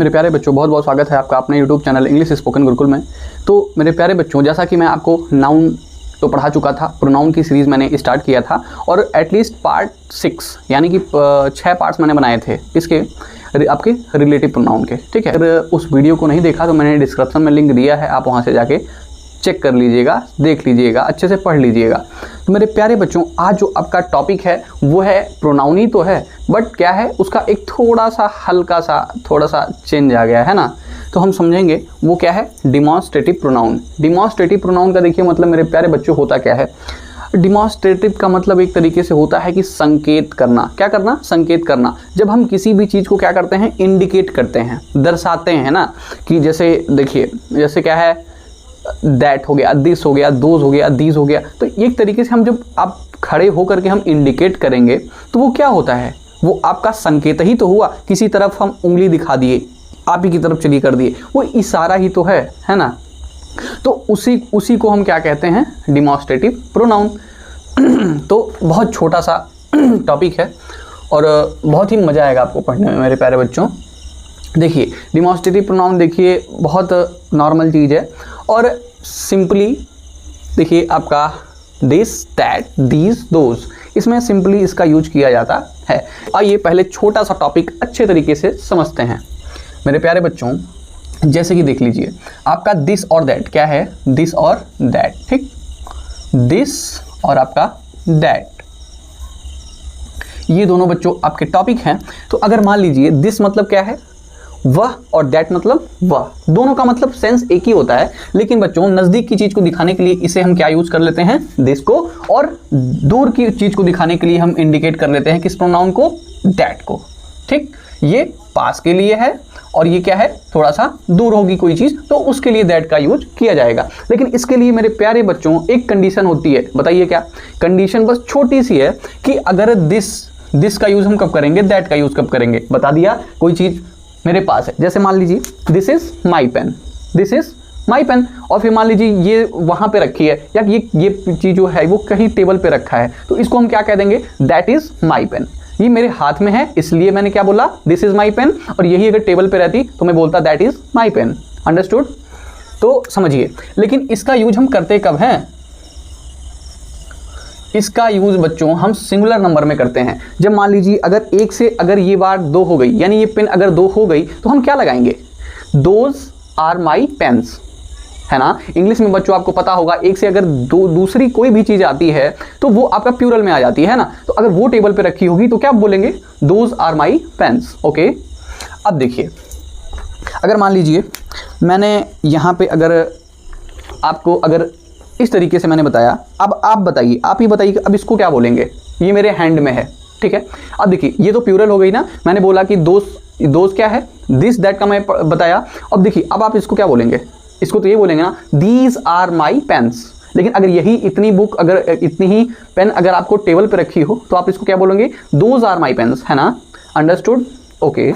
मेरे प्यारे बच्चों, बहुत बहुत स्वागत है आपका अपने YouTube channel English spoken Gurukul में। तो मेरे प्यारे बच्चों, जैसा कि मैं आपको नाउन तो पढ़ा चुका था, प्रोनाउन की सीरीज़ मैंने स्टार्ट किया था और एटलीस्ट पार्ट 6 यानी कि 6 पार्ट्स मैंने बनाए थे इसके आपके रिलेटिव प्रोनाउन के। ठीक है, अगर उस वीडियो को नहीं देखा तो मैंने डिस्क्रिप्शन में लिंक दिया है, आप वहाँ से जाके चेक कर लीजिएगा, देख लीजिएगा, अच्छे से पढ़ लीजिएगा। तो मेरे प्यारे बच्चों, आज जो आपका टॉपिक है वो है प्रोनाउन ही तो है, बट क्या है उसका एक थोड़ा सा चेंज आ गया है ना। तो हम समझेंगे वो क्या है, डिमॉन्स्ट्रेटिव प्रोनाउन। डिमॉन्स्ट्रेटिव प्रोनाउन का देखिए मतलब मेरे प्यारे बच्चों होता क्या है। डिमॉन्स्ट्रेटिव का मतलब एक तरीके से होता है कि संकेत करना। क्या करना? संकेत करना। जब हम किसी भी चीज़ को क्या करते हैं, इंडिकेट करते हैं, दर्शाते हैं ना, कि जैसे देखिए, जैसे क्या है, दैट हो गया, दिस हो गया, दोज हो गया, दीज हो गया। तो एक तरीके से हम जब आप खड़े होकर के हम इंडिकेट करेंगे तो वो क्या होता है, वो आपका संकेत ही तो हुआ। किसी तरफ हम उंगली दिखा दिए, आप ही की तरफ चली कर दिए, वो इशारा ही तो है ना। तो उसी को हम क्या कहते हैं, डिमॉन्स्ट्रेटिव प्रोनाउन। तो बहुत छोटा सा टॉपिक है और बहुत ही मज़ा आएगा आपको पढ़ने में मेरे प्यारे बच्चों। देखिए डिमॉन्स्ट्रेटिव प्रोनाउन, देखिए बहुत नॉर्मल चीज़ है और सिंपली देखिए आपका दिस, दैट, दीज, दोज, इसमें सिंपली इसका यूज किया जाता है। आइए पहले छोटा सा टॉपिक अच्छे तरीके से समझते हैं मेरे प्यारे बच्चों। जैसे कि देख लीजिए आपका दिस और दैट क्या है, दिस और दैट, ठीक, दिस और आपका दैट, ये दोनों बच्चों आपके टॉपिक हैं। तो अगर मान लीजिए दिस मतलब क्या है, वह, और दैट मतलब वह, दोनों का मतलब सेंस एक ही होता है, लेकिन बच्चों नज़दीक की चीज़ को दिखाने के लिए इसे हम क्या यूज कर लेते हैं, दिस को, और दूर की चीज़ को दिखाने के लिए हम इंडिकेट कर लेते हैं किस प्रोनाउन को, दैट को। ठीक, ये पास के लिए है और ये क्या है, थोड़ा सा दूर होगी कोई चीज़ तो उसके लिए दैट का यूज किया जाएगा। लेकिन इसके लिए मेरे प्यारे बच्चों एक कंडीशन होती है, बताइए क्या कंडीशन? बस छोटी सी है कि अगर दिस का यूज हम कब करेंगे, दैट का यूज कब करेंगे। बता दिया, कोई चीज़ मेरे पास है, जैसे मान लीजिए this is my pen, this is my pen, और फिर मान लीजिए ये वहाँ पे रखी है या ये चीज़ जो है वो कहीं टेबल पे रखा है, तो इसको हम क्या कह देंगे, दैट इज माई पेन। ये मेरे हाथ में है इसलिए मैंने क्या बोला, दिस इज माई पेन, और यही अगर टेबल पे रहती तो मैं बोलता that is my pen. Understood? तो समझिए, लेकिन इसका यूज हम करते कब हैं, इसका यूज बच्चों हम सिंगुलर नंबर में करते हैं। जब मान लीजिए अगर एक से अगर ये बार 2 हो गई, यानी ये पेन अगर 2 हो गई तो हम क्या लगाएंगे, दोज आर माई पेन्स, है ना। इंग्लिश में बच्चों आपको पता होगा, एक से अगर दूसरी कोई भी चीज़ आती है तो वो आपका प्लूरल में आ जाती है ना। तो अगर वो टेबल पे रखी होगी तो क्या बोलेंगे, those are my pens. Okay, अब देखिए अगर मान लीजिए मैंने यहाँ पे अगर आपको अगर इस तरीके से मैंने बताया, अब आप बताइए, आप ही बताइए अब इसको क्या बोलेंगे, ये मेरे हैंड में है, ठीक है। अब देखिए ये तो प्लूरल हो गई ना, मैंने बोला कि दोस्त क्या है, दिस दैट का मैं बताया। अब देखिए अब आप इसको क्या बोलेंगे, इसको तो ये बोलेंगे ना, दीज आर माई पेन्स। लेकिन अगर यही इतनी बुक, अगर इतनी ही पेन अगर आपको टेबल पे रखी हो तो आप इसको क्या बोलेंगे, दोज आर माई पेन्स, है ना। अंडरस्टूड? ओके,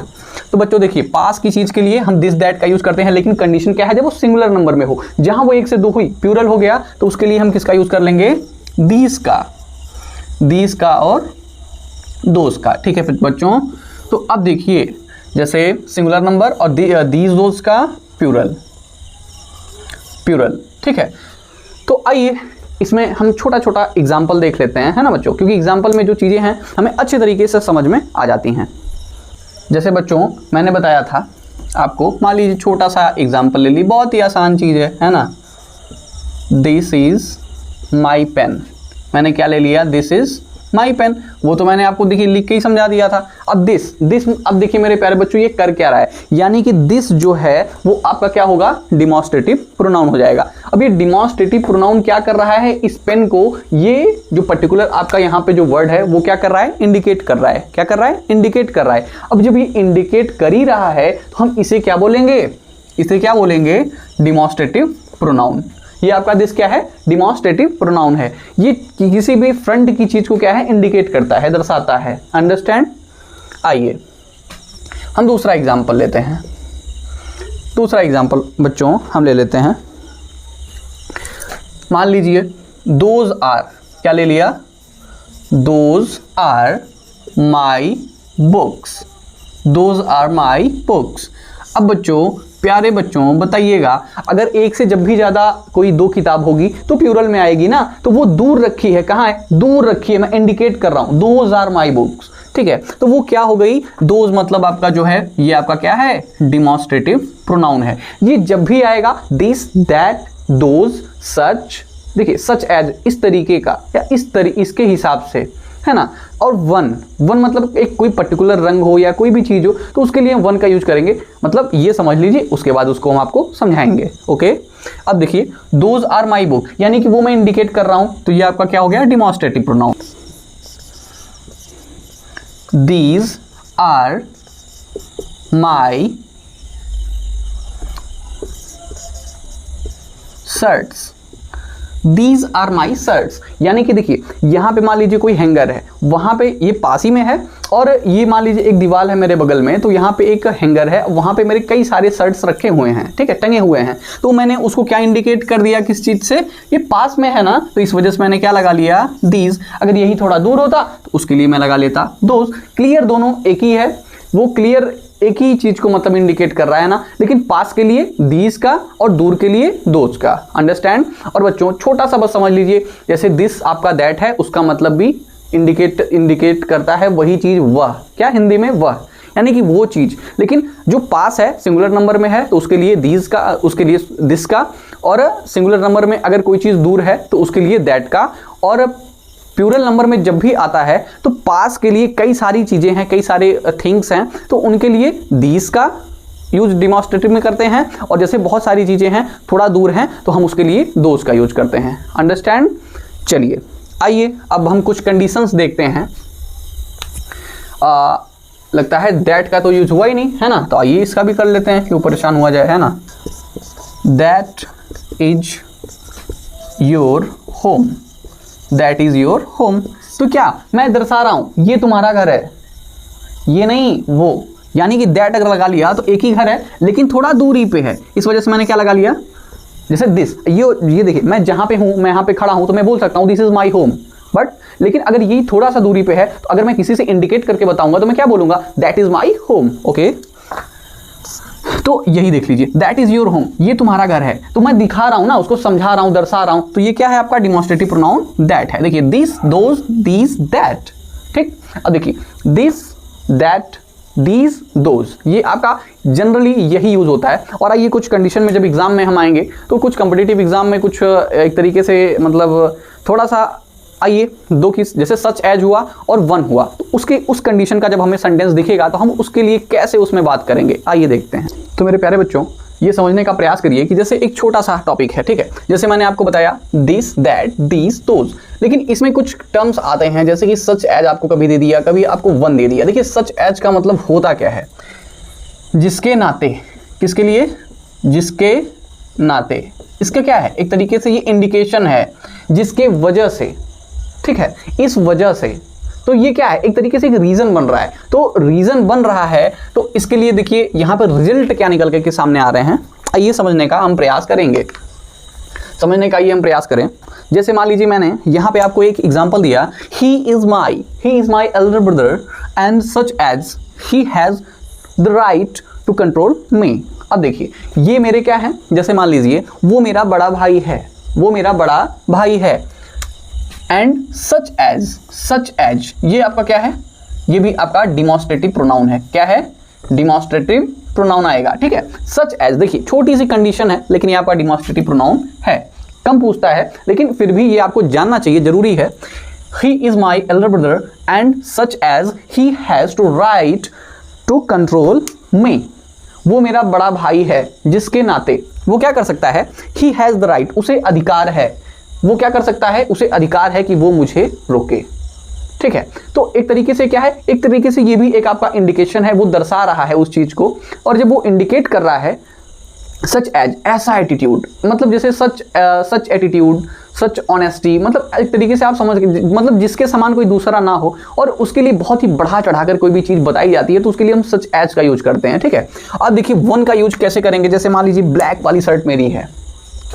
तो बच्चों देखिए पास की चीज के लिए हम दिस दैट का यूज करते हैं, लेकिन कंडीशन क्या है, जब वो सिंगुलर नंबर में हो, जहां वो 1 से 2 हुई, प्लूरल हो गया, तो उसके लिए हम किसका यूज कर लेंगे, दीस का और दोस का। ठीक है बच्चों, तो अब देखिए जैसे सिंगुलर नंबर और दीज दोस का प्लूरल, ठीक है। तो आइए इसमें हम छोटा छोटा एग्जाम्पल देख लेते हैं, है ना बच्चों, क्योंकि एग्जाम्पल में जो चीज़ें हैं हमें अच्छे तरीके से समझ में आ जाती हैं। जैसे बच्चों मैंने बताया था आपको, मान लीजिए छोटा सा एग्जाम्पल ले ली, बहुत ही आसान चीज़ है ना। दिस इज माई पेन, मैंने क्या ले लिया, दिस इज माई पेन, वो तो मैंने आपको देखिए लिख के ही समझा दिया था। अब दिस अब देखिए मेरे प्यारे बच्चों ये कर क्या रहा है, यानी कि दिस जो है वो आपका क्या होगा, डिमॉन्स्ट्रेटिव प्रोनाउन हो जाएगा। अब ये डिमॉन्स्ट्रेटिव प्रोनाउन क्या कर रहा है, इस पेन को, ये जो पर्टिकुलर आपका यहाँ पे जो वर्ड है वो क्या कर रहा है, इंडिकेट कर रहा है। क्या कर रहा है, इंडिकेट कर रहा है। अब जब ये इंडिकेट कर ही रहा है तो हम इसे क्या बोलेंगे, इसे क्या बोलेंगे, डिमॉन्स्ट्रेटिव प्रोनाउन। ये आपका दिस क्या है, डिमॉन्स्ट्रेटिव प्रोनाउन है। ये किसी भी फ्रंट की चीज को क्या है, इंडिकेट करता है, दर्शाता है। अंडरस्टैंड? आइए हम दूसरा एग्जांपल लेते हैं। दूसरा एग्जांपल बच्चों हम ले लेते हैं, मान लीजिए दोज आर, क्या ले लिया, those are my books, those are my books. अब बच्चों, प्यारे बच्चों बताइएगा, अगर एक से जब भी ज़्यादा कोई दो किताब होगी तो प्लूरल में आएगी ना, तो वो दूर रखी है, कहाँ है, दूर रखी है, मैं इंडिकेट कर रहा हूँ, दोज आर माई बुक्स, ठीक है। तो वो क्या हो गई, दोज मतलब आपका जो है ये आपका क्या है, डिमॉन्स्ट्रेटिव प्रोनाउन है। ये जब भी आएगा दिस, दैट, दोज, सच, देखिए सच एज इस तरीके का या इसके हिसाब से, है ना। और वन मतलब एक कोई पर्टिकुलर रंग हो या कोई भी चीज़ हो तो उसके लिए हम वन का यूज करेंगे, मतलब ये समझ लीजिए, उसके बाद उसको हम आपको समझाएंगे। ओके, अब देखिए दोज आर माई बुक, यानी कि वो मैं इंडिकेट कर रहा हूं, तो ये आपका क्या हो गया, demonstrative pronoun. These are my shirts, these are my shirts, यानी कि देखिए यहाँ पे मान लीजिए कोई हैंगर है, वहाँ पे ये पास ही में है, और ये मान लीजिए एक दीवार है मेरे बगल में, तो यहाँ पे एक हैंगर है, वहाँ पे मेरे कई सारे शर्ट्स रखे हुए हैं, ठीक है, टंगे हुए हैं। तो मैंने उसको क्या इंडिकेट कर दिया, किस चीज़ से, ये पास में है ना, तो इस वजह से मैंने क्या लगा लिया, दीज। अगर यही थोड़ा दूर होता तो उसके लिए मैं लगा लेता दोज। क्लियर, दोनों एक ही है, वो क्लियर एक ही चीज को मतलब इंडिकेट कर रहा है ना, लेकिन पास के लिए दीज का और दूर के लिए दोज का। अंडरस्टैंड। और बच्चों छोटा सा बस समझ लीजिए, जैसे दिस आपका दैट है, उसका मतलब भी इंडिकेट करता है वही चीज, वह क्या, हिंदी में वह, यानी कि वो चीज। लेकिन जो पास है, सिंगुलर नंबर में है, तो उसके लिए दीज का, उसके लिए दिस का, और सिंगुलर नंबर में अगर कोई चीज दूर है तो उसके लिए दैट का। और प्लूरल नंबर में जब भी आता है तो पास के लिए कई सारी चीज़ें हैं, कई सारे थिंग्स हैं, तो उनके लिए दीज का यूज डिमॉन्स्ट्रेटिव में करते हैं, और जैसे बहुत सारी चीज़ें हैं थोड़ा दूर हैं तो हम उसके लिए दोज का यूज करते हैं। अंडरस्टैंड। चलिए आइए अब हम कुछ कंडीशंस देखते हैं। लगता है दैट का तो यूज हुआ ही नहीं है ना, तो आइए इसका भी कर लेते हैं, क्यों परेशान हुआ जाए, है ना। That is your home, that is your home. तो क्या मैं दर्शा रहा हूं, ये तुम्हारा घर है, ये नहीं वो, यानी कि दैट अगर लगा लिया तो एक ही घर है लेकिन थोड़ा दूरी पे है, इस वजह से मैंने क्या लगा लिया, जैसे दिस, ये देखिए मैं जहां पे हूं, मैं यहां पे खड़ा हूं, तो मैं बोल सकता हूं this is my home, but लेकिन अगर ये थोड़ा सा दूरी पे है तो अगर मैं किसी से इंडिकेट करके बताऊंगा तो मैं क्या बोलूंगा, that is my home. Okay, तो यही देख लीजिए, दैट इज योर होम, ये तुम्हारा घर है, तो मैं दिखा रहा हूं ना, उसको समझा रहा हूं, दर्शा रहा हूं, तो ये क्या है आपका डिमॉन्स्ट्रेटिव प्रोनाउन दैट है। देखिए दिस, दोज, दीज, दैट, ठीक। अब देखिए दिस, दैट, दीज, दोज, ये आपका जनरली यही यूज होता है। और आइए कुछ कंडीशन में जब एग्जाम में हम आएंगे तो कुछ कॉम्पिटिटिव एग्जाम में कुछ एक तरीके से मतलब थोड़ा सा, आइए दो की जैसे सच एज हुआ और वन हुआ, तो उसके उस कंडीशन का जब हमें सेंटेंस दिखेगा तो हम उसके लिए कैसे उसमें बात करेंगे, आइए देखते हैं। तो मेरे प्यारे बच्चों ये समझने का प्रयास करिए कि जैसे एक छोटा सा टॉपिक है, ठीक है, जैसे मैंने आपको बताया दिस, दैट, दीज, दोज, लेकिन इसमें कुछ टर्म्स आते हैं जैसे कि सच एज आपको कभी दे दिया, कभी आपको वन दे दिया। देखिए सच एज का मतलब होता क्या है, जिसके नाते, किसके लिए, जिसके नाते, इसका क्या है, एक तरीके से ये इंडिकेशन है, जिसके वजह से, ठीक है, इस वजह से, तो ये क्या है, एक तरीके से एक रीजन बन रहा है। तो रीजन बन रहा है तो इसके लिए देखिए यहाँ पर रिजल्ट क्या निकल के सामने आ रहे हैं, ये समझने का हम प्रयास करेंगे, समझने का ये हम प्रयास करें। जैसे मान लीजिए मैंने यहाँ पे आपको एक एग्जांपल दिया, he is my elder brother and such as he has the right to control me. अब देखिए ये मेरे क्या है, जैसे मान लीजिए वो मेरा बड़ा भाई है, वो मेरा बड़ा भाई है, एंड सच एज ये आपका क्या है, ये भी आपका डिमॉन्स्ट्रेटिव प्रोनाउन है। क्या है, डिमॉन्स्ट्रेटिव प्रोनाउन आएगा, ठीक है। सच एज देखिए छोटी सी कंडीशन है लेकिन ये आपका डिमॉन्स्ट्रेटिव प्रोनाउन है, कम पूछता है लेकिन फिर भी ये आपको जानना चाहिए, जरूरी है। He is my elder brother and such as he has to right to control me, वो मेरा बड़ा भाई है जिसके नाते वो क्या कर सकता है, ही हैज द राइट, उसे अधिकार है, वो क्या कर सकता है, उसे अधिकार है कि वो मुझे रोके, ठीक है। तो एक तरीके से क्या है, एक तरीके से ये भी एक आपका इंडिकेशन है, वो दर्शा रहा है उस चीज को, और जब वो इंडिकेट कर रहा है सच एज, ऐसा एटीट्यूड, मतलब जैसे सच एटीट्यूड, सच ऑनेस्टी, मतलब एक तरीके से आप समझ, मतलब जिसके समान कोई दूसरा ना हो और उसके लिए बहुत ही बढ़ा चढ़ाकर कोई भी चीज बताई जाती है तो उसके लिए हम सच एज का यूज करते हैं, ठीक है। अब देखिए वन का यूज कैसे करेंगे, जैसे मान लीजिए ब्लैक वाली शर्ट मेरी है,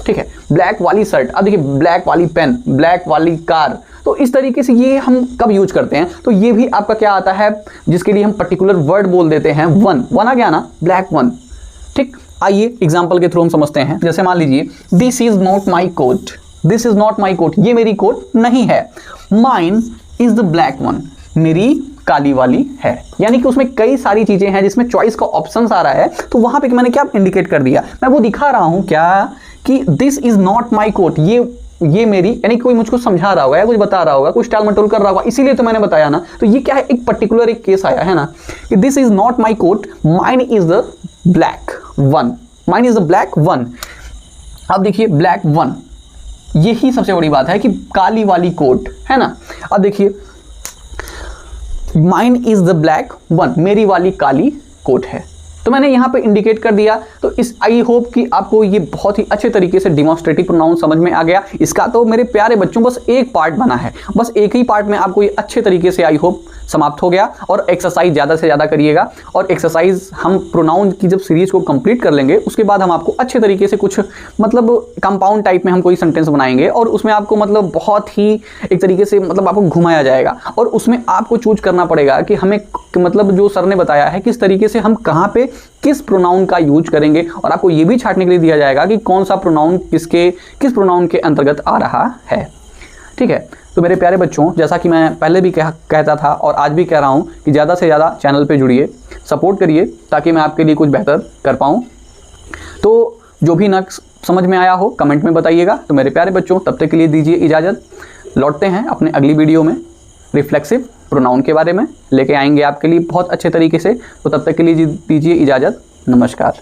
ठीक है, ब्लैक वाली शर्ट। अब देखिए ब्लैक वाली पेन, ब्लैक वाली कार, तो इस तरीके से ये हम कब यूज करते हैं, तो ये भी आपका क्या आता है, जिसके लिए हम पर्टिकुलर वर्ड बोल देते हैं, वन आ गया ना, ब्लैक वन, ठीक, आइए एग्जाम्पल के थ्रू हम समझते हैं। जैसे मान लीजिए this is not my coat, this is not my coat, ये मेरी कोट नहीं है। Mine is the black one, मेरी काली वाली है। यानी कि उसमें कई सारी चीजें हैं जिसमें चॉइस का ऑप्शन आ रहा है, तो वहां पे मैंने क्या इंडिकेट कर दिया, मैं वो दिखा रहा हूं क्या कि this is not my coat, ये मेरी, यानी कोई मुझको समझा रहा होगा या कुछ बता रहा होगा, कुछ टाल मटोल कर रहा होगा, इसीलिए तो मैंने बताया ना। तो ये क्या है, एक पर्टिकुलर एक केस आया है ना कि this is not my coat, mine is the black one, mine is the black one. अब देखिए ब्लैक वन, यही सबसे बड़ी बात है कि काली वाली कोट है ना। अब देखिए mine is the black one, मेरी वाली काली कोट है, तो मैंने यहाँ पे इंडिकेट कर दिया। तो इस आई होप कि आपको ये बहुत ही अच्छे तरीके से डिमॉन्स्ट्रेटिव प्रोनाउन समझ में आ गया। इसका तो मेरे प्यारे बच्चों बस एक पार्ट बना है, बस एक ही पार्ट में आपको ये अच्छे तरीके से आई होप समाप्त हो गया। और एक्सरसाइज ज़्यादा से ज़्यादा करिएगा, और एक्सरसाइज हम प्रोनाउन की जब सीरीज को कंप्लीट कर लेंगे उसके बाद हम आपको अच्छे तरीके से कुछ मतलब कंपाउंड टाइप में हम कोई सेंटेंस बनाएंगे, और उसमें आपको मतलब बहुत ही एक तरीके से मतलब आपको घुमाया जाएगा, और उसमें आपको चूज करना पड़ेगा कि हमें मतलब जो सर ने बताया है किस तरीके से हम कहाँ पे किस प्रोनाउन का यूज करेंगे, और आपको ये भी छांटने के लिए दिया जाएगा कि कौन सा प्रोनाउन किस प्रोनाउन के अंतर्गत आ रहा है। ठीक है, तो मेरे प्यारे बच्चों, जैसा कि मैं पहले भी कहता था और आज भी कह रहा हूँ कि ज़्यादा से ज़्यादा चैनल पे जुड़िए, सपोर्ट करिए, ताकि मैं आपके लिए कुछ बेहतर कर पाऊँ। तो जो भी ना समझ में आया हो कमेंट में बताइएगा। तो मेरे प्यारे बच्चों, तब तक के लिए दीजिए इजाज़त। लौटते हैं अपने अगली वीडियो में, रिफ्लेक्सिव प्रोनाउन के बारे में लेके आएंगे आपके लिए बहुत अच्छे तरीके से। तो तब तक के लिए दीजिए इजाज़त। नमस्कार।